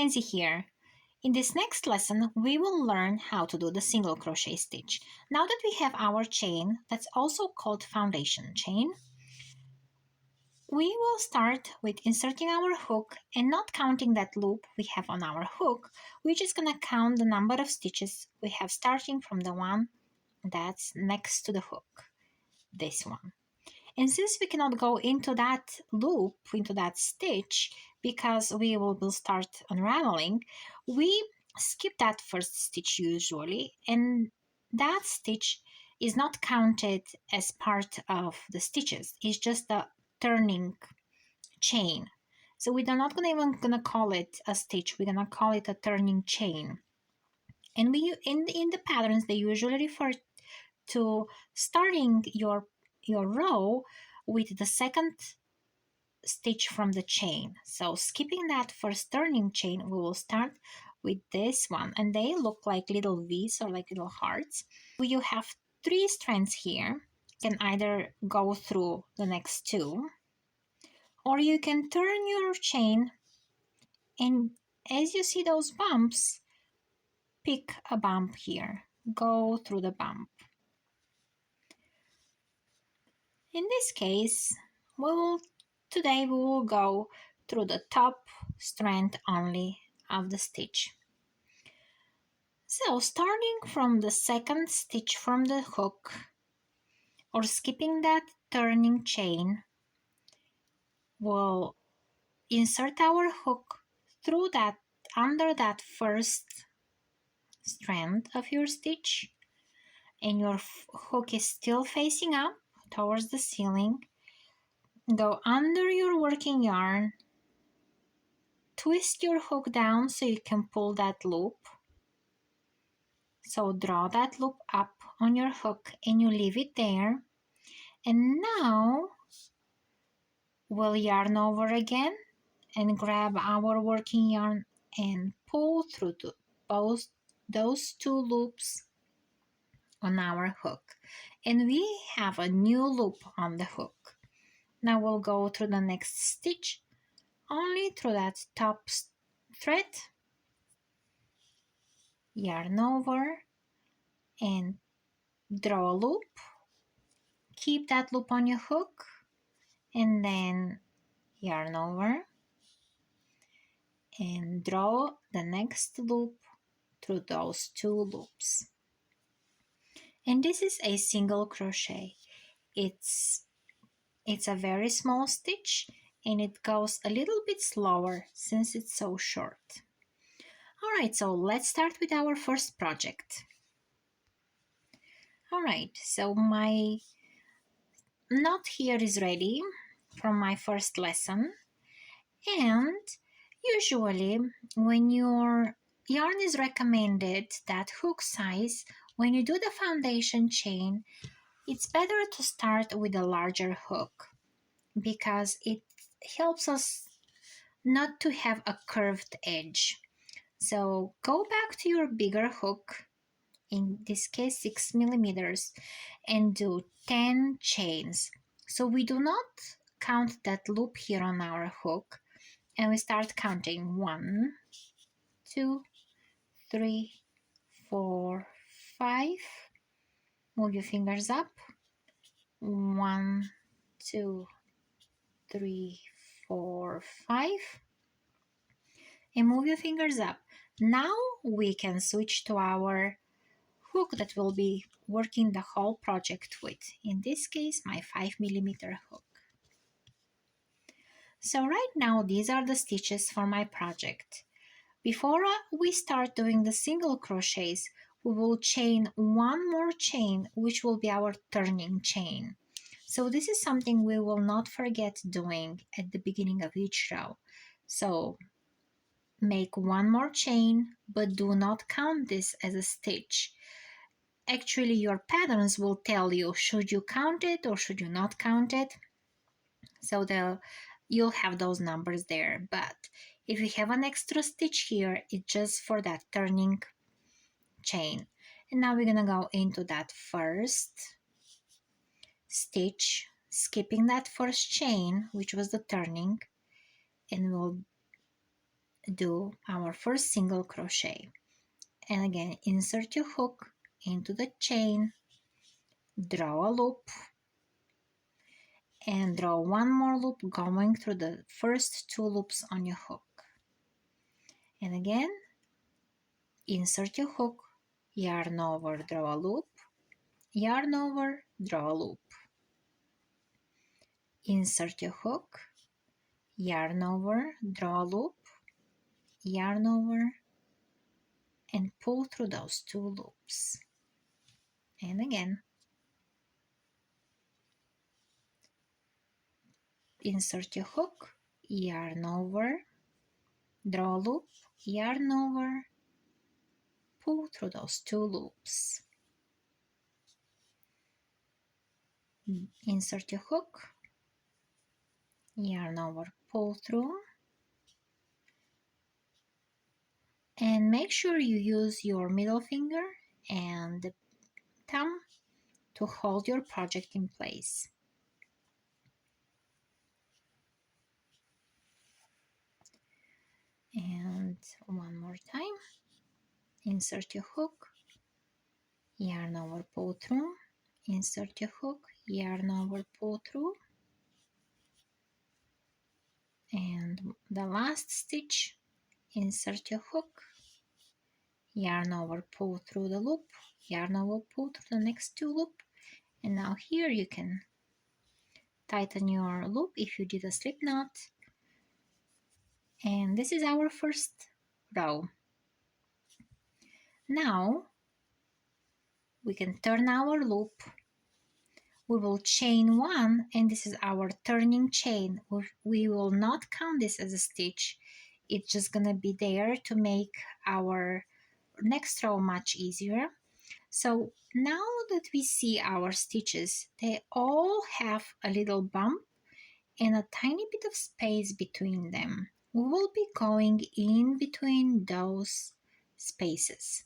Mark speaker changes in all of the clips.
Speaker 1: Mackenzie here. In this next lesson, we will learn how to do the single crochet stitch. Now that we have our chain, that's also called foundation chain, we will start with inserting our hook and not counting that loop we have on our hook. We're just going to count the number of stitches we have starting from the one that's next to the hook, this one. And since we cannot go into that loop, into that stitch, because we will start unraveling, we skip that first stitch usually, and that stitch is not counted as part of the stitches. It's just the turning chain. So we're not gonna call it a stitch. We're gonna call it a turning chain. And we in the patterns they usually refer to starting your row with the second stitch from the chain. So skipping that first turning chain, we will start with this one, and they look like little V's or like little hearts. You have 3 strands here. You can either go through the next 2, or you can turn your chain, and as you see those bumps, pick a bump here. Go through the bump. In this case, today we will go through the top strand only of the stitch. So starting from the second stitch from the hook, or skipping that turning chain, we'll insert our hook through that, under that first strand of your stitch, and your hook is still facing up towards the ceiling. Go under your working yarn, twist your hook down so you can pull that loop. So draw that loop up on your hook and you leave it there. And now we'll yarn over again and grab our working yarn and pull through both those 2 loops on our hook. And we have a new loop on the hook. Now we'll go through the next stitch only through that top thread, yarn over and draw a loop, keep that loop on your hook, and then yarn over and draw the next loop through those 2 loops. And this is a single crochet. It's a very small stitch and it goes a little bit slower since it's so short. Alright, so let's start with our first project. Alright, so my knot here is ready from my first lesson, and usually when your yarn is recommended that hook size, when you do the foundation chain, it's better to start with a larger hook because it helps us not to have a curved edge. So go back to your bigger hook, in this case 6 millimeters, and do 10 chains. So we do not count that loop here on our hook, and we start counting 1, 2, 3, 4, 5. Move your fingers up. 1, 2, 3, 4, 5. And move your fingers up. Now we can switch to our hook that we'll be working the whole project with. In this case, my 5 millimeter hook. So right now, these are the stitches for my project. Before we start doing the single crochets, we will chain 1 more chain, which will be our turning chain. So this is something we will not forget doing at the beginning of each row. So make 1 more chain, but do not count this as a stitch. Actually, your patterns will tell you should you count it or should you not count it. So you'll have those numbers there. But if you have an extra stitch here, it's just for that turning chain. And now we're gonna go into that first stitch, skipping that first chain, which was the turning, and we'll do our first single crochet. And again, insert your hook into the chain, draw a loop, and draw one more loop going through the first two loops on your hook. And again, insert your hook, yarn over, draw a loop, yarn over, draw a loop. Insert your hook, yarn over, draw a loop, yarn over, and pull through those two loops. And again, insert your hook, yarn over, draw a loop, yarn over, pull through those two loops. Insert your hook, yarn over, pull through, and make sure you use your middle finger and the thumb to hold your project in place. And one more time, insert your hook, yarn over, pull through, insert your hook, yarn over, pull through, and the last stitch, insert your hook, yarn over, pull through the loop, yarn over, pull through the next two loop, and now here you can tighten your loop if you did a slip knot. And this is our first row. Now we can turn our loop. We will chain one, and this is our turning chain. We will not count this as a stitch. It's just gonna be there to make our next row much easier. So now that we see our stitches, they all have a little bump and a tiny bit of space between them. We will be going in between those spaces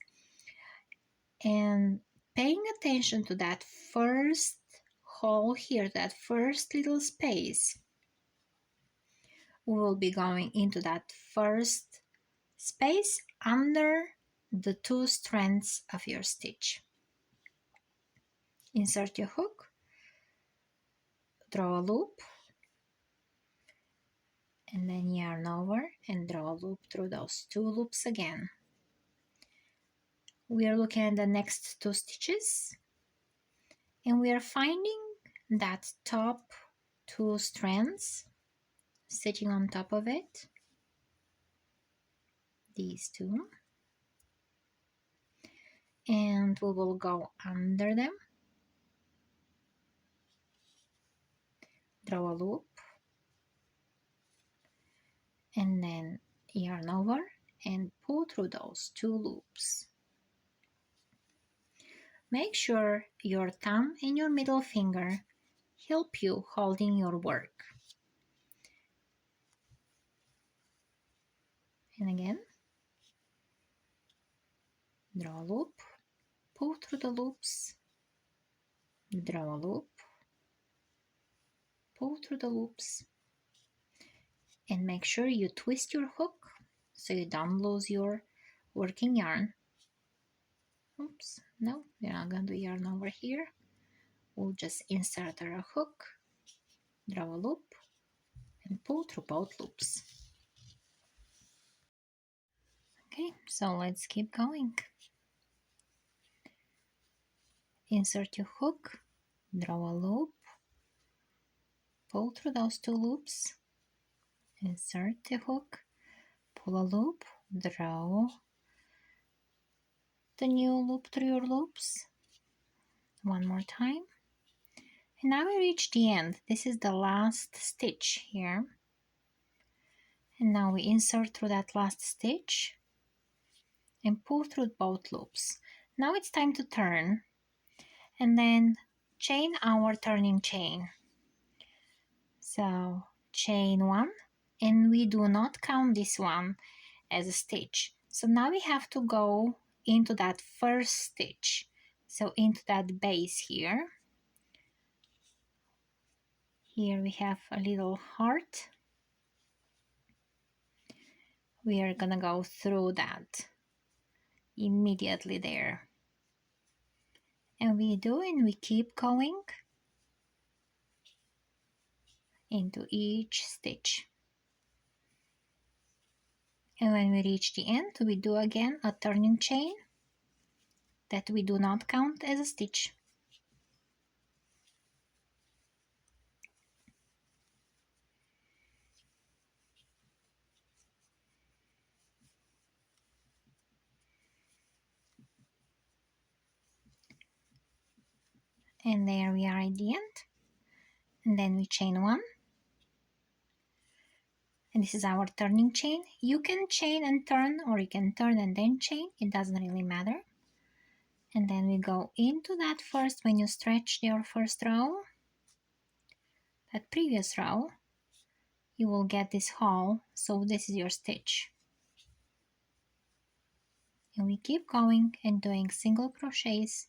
Speaker 1: and paying attention to that first hole here, that first little space. We will be going into that first space under the two strands of your stitch. Insert your hook, draw a loop, and then yarn over and draw a loop through those two loops again. We are looking at the next two stitches, and we are finding that top two strands sitting on top of it, these two, and we will go under them, draw a loop, and then yarn over and pull through those two loops. Make sure your thumb and your middle finger help you holding your work. And again, draw a loop, pull through the loops, draw a loop, pull through the loops, and make sure you twist your hook so you don't lose your working yarn. Oops, no, we're not going to do yarn over here. We'll just insert our hook, draw a loop, and pull through both loops. Okay, so let's keep going. Insert your hook, draw a loop, pull through those two loops, insert the hook, pull a loop, draw the new loop through your loops. One more time. And now we reach the end. This is the last stitch here. And now we insert through that last stitch and pull through both loops. Now it's time to turn and then chain our turning chain. So chain one, and we do not count this one as a stitch. So now we have to go into that first stitch. So into that base here. Here we have a little heart. We are gonna go through that immediately there. And we keep going into each stitch. And when we reach the end, we do again a turning chain that we do not count as a stitch. And there we are at the end. And then we chain one. And this is our turning chain. You can chain and turn, or you can turn and then chain. It doesn't really matter. And then we go into that first, when you stretch your first row, that previous row, you will get this hole. So this is your stitch. And we keep going and doing single crochets.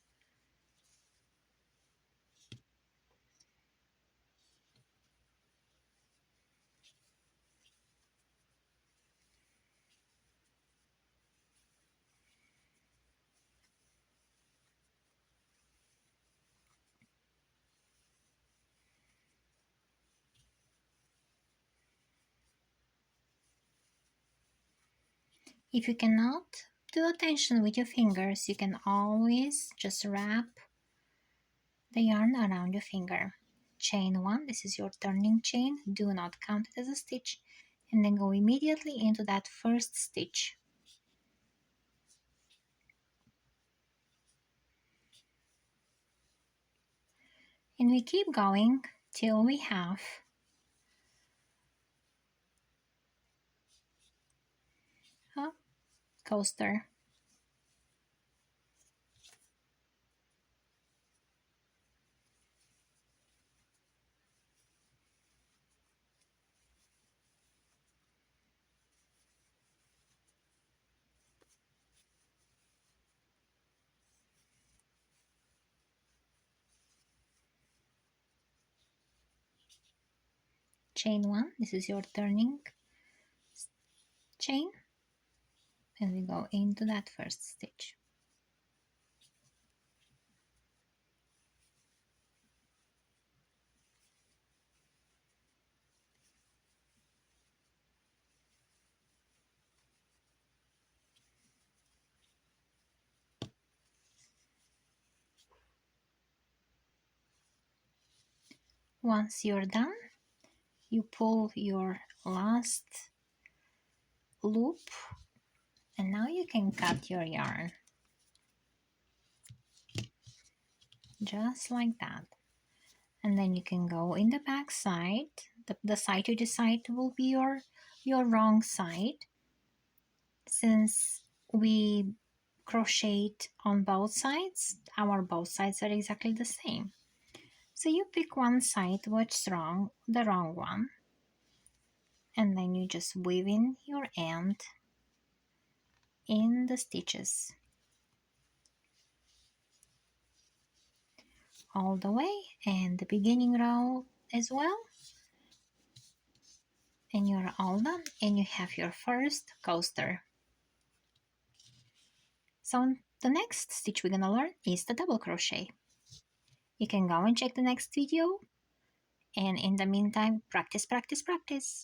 Speaker 1: If you cannot do the tension with your fingers, you can always just wrap the yarn around your finger. Chain one, this is your turning chain, do not count it as a stitch, and then go immediately into that first stitch. And we keep going till we have a coaster. Chain one, this is your turning chain, and we go into that first stitch. Once you're done, you pull your last loop, and now you can cut your yarn just like that. And then you can go in the back side. The side you decide will be your wrong side, since we crocheted on both sides. Our both sides are exactly the same. So you pick one side what's wrong, the wrong one, and then you just weave in your end in the stitches all the way, and the beginning row as well. And you're all done, and you have your first coaster. So the next stitch we're gonna learn is the double crochet. You can go and check the next video, and in the meantime, practice, practice, practice.